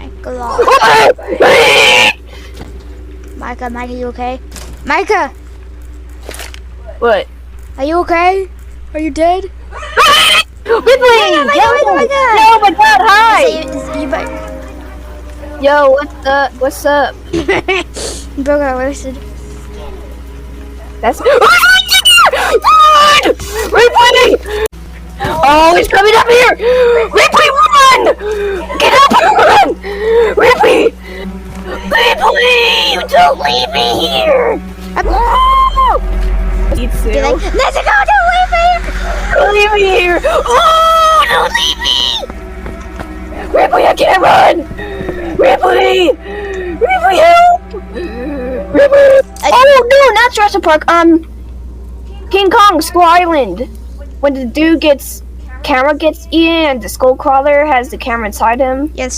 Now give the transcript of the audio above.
my god. Micah, you okay? Micah! What? Are you okay? Are you dead? Ripley! Oh my god, oh my god! Yo, my god, hi! Yo, what's up? Bro got roasted. That's Ripley! Oh, he's coming up here! Ripley, run! Get up and run! Ripley! Ripley! Don't leave me here! You too. Let's go! Don't leave me! Don't leave me here! Oh, don't leave me! Ripley, I can't run! Ripley! Ripley, help! Ripley! Oh no, not Jurassic Park. King Kong, Skull Island. When the dude camera gets in, the skull crawler has the camera inside him. Yes.